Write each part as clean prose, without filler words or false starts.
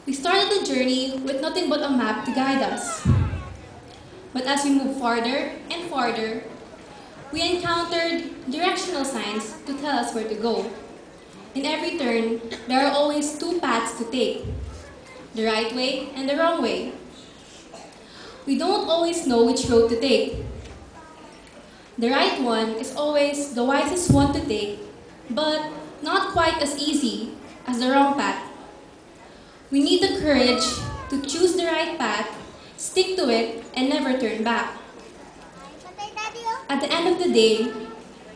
We started the journey with nothing but a map to guide us. But as we moved farther and farther, we encountered directional signs to tell us where to go. In every turn, there are always two paths to take, the right way and the wrong way. We don't always know which road to take. The right one is always the wisest one to take, but not quite as easy as the wrong path. We need the courage to choose the right path, stick to it, and never turn back. At the end of the day,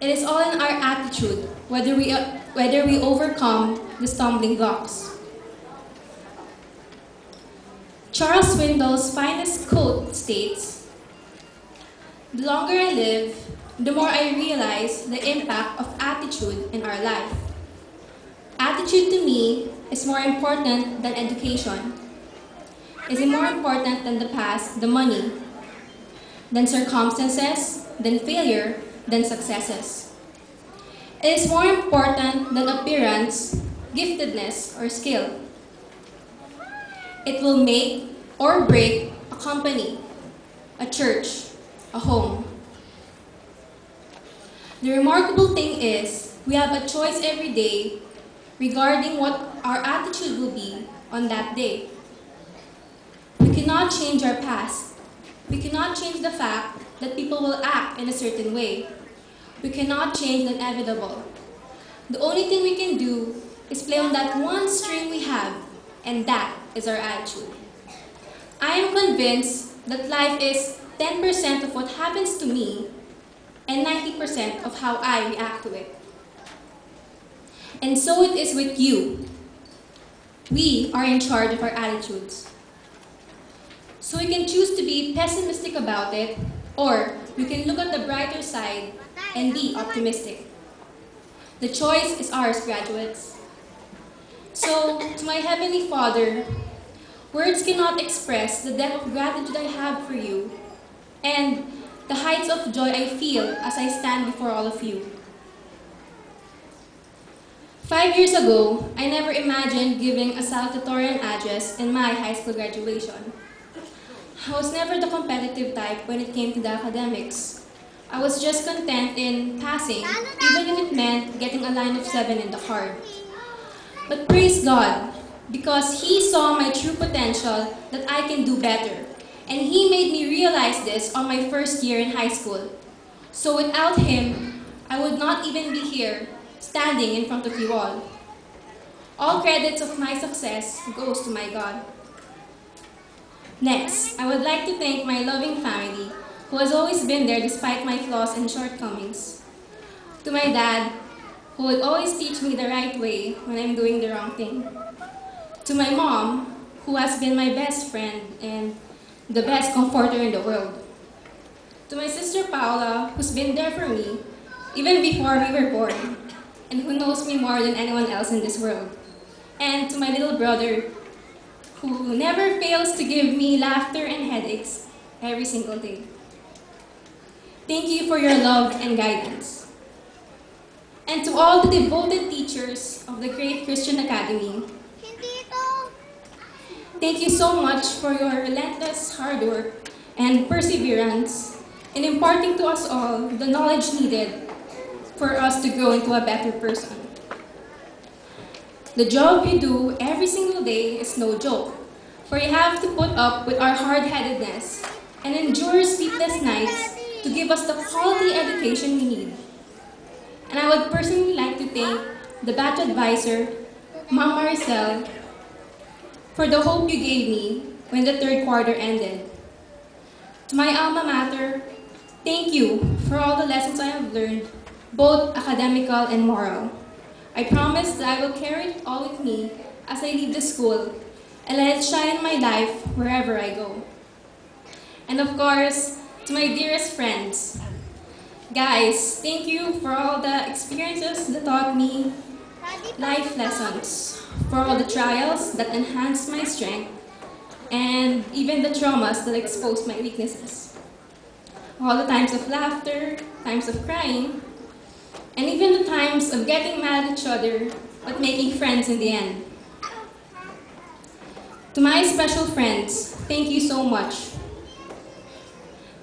it is all in our attitude whether we overcome the stumbling blocks. Charles Swindoll's finest quote states, "The longer I live, the more I realize the impact of attitude in our life. Attitude to me is more important than education. Is it more important than the past, the money, than circumstances, than failure, than successes. It is more important than appearance, giftedness, or skill. It will make or break a company, a church, a home. The remarkable thing is, we have a choice every day regarding what our attitude will be on that day. We cannot change our past. We cannot change the fact that people will act in a certain way. We cannot change the inevitable. The only thing we can do is play on that one string we have, and that is our attitude. I am convinced that life is 10% of what happens to me and 90% of how I react to it. And so it is with you. We are in charge of our attitudes. So we can choose to be pessimistic about it, or we can look at the brighter side and be optimistic. The choice is ours, graduates. So, to my Heavenly Father, words cannot express the depth of gratitude I have for you and the heights of joy I feel as I stand before all of you. 5 years ago, I never imagined giving a salutatorian address in my high school graduation. I was never the competitive type when it came to the academics. I was just content in passing, even if it meant getting a line of 7 in the card. But praise God, because He saw my true potential that I can do better. And He made me realize this on my first year in high school. So without Him, I would not even be here, standing in front of you all. All credits of my success goes to my God. Next, I would like to thank my loving family, who has always been there despite my flaws and shortcomings. To my dad, who would always teach me the right way when I'm doing the wrong thing. To my mom, who has been my best friend and the best comforter in the world. To my sister Paula, who's been there for me, even before we were born, and who knows me more than anyone else in this world. And to my little brother, who never fails to give me laughter and headaches every single day. Thank you for your love and guidance. And to all the devoted teachers of the Great Christian Academy, thank you so much for your relentless hard work and perseverance in imparting to us all the knowledge needed for us to grow into a better person. The job you do every single day is no joke, for you have to put up with our hard-headedness and endure sleepless nights to give us the quality education we need. And I would personally like to thank the batch advisor, Ma'am Maricel, for the hope you gave me when the third quarter ended. To my alma mater, thank you for all the lessons I have learned, both academical and moral. I promise that I will carry it all with me as I leave the school and let it shine in my life wherever I go. And of course, to my dearest friends, guys, thank you for all the experiences that taught me life lessons, for all the trials that enhanced my strength, and even the traumas that exposed my weaknesses. All the times of laughter, times of crying, and even the times of getting mad at each other, but making friends in the end. To my special friends, thank you so much.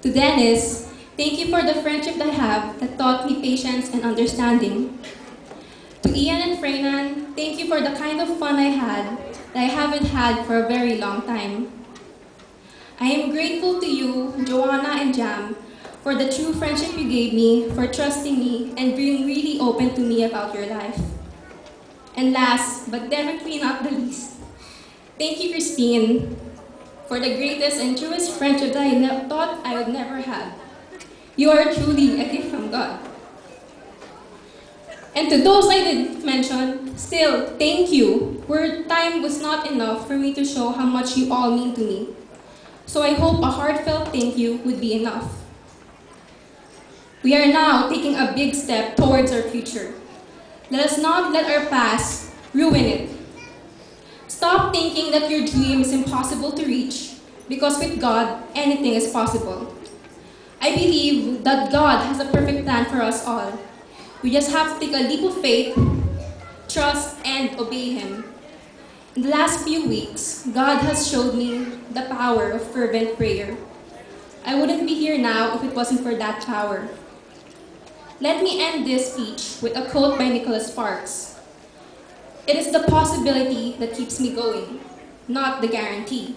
To Dennis, thank you for the friendship that I have that taught me patience and understanding. To Ian and Freynan, thank you for the kind of fun I had that I haven't had for a very long time. I am grateful to you, Joanna and Jam, for the true friendship you gave me, for trusting me, and being really open to me about your life. And last, but definitely not the least, thank you, Christine, for the greatest and truest friendship that I thought I would never have. You are truly a gift from God. And to those I didn't mention, still, thank you. Word time was not enough for me to show how much you all mean to me. So I hope a heartfelt thank you would be enough. We are now taking a big step towards our future. Let us not let our past ruin it. Stop thinking that your dream is impossible to reach, because with God, anything is possible. I believe that God has a perfect plan for us all. We just have to take a leap of faith, trust, and obey Him. In the last few weeks, God has showed me the power of fervent prayer. I wouldn't be here now if it wasn't for that power. Let me end this speech with a quote by Nicholas Sparks. It is the possibility that keeps me going, not the guarantee.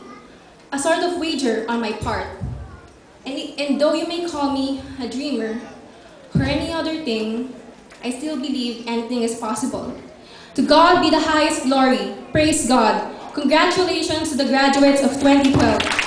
A sort of wager on my part. And though you may call me a dreamer or any other thing, I still believe anything is possible. To God be the highest glory. Praise God. Congratulations to the graduates of 2012.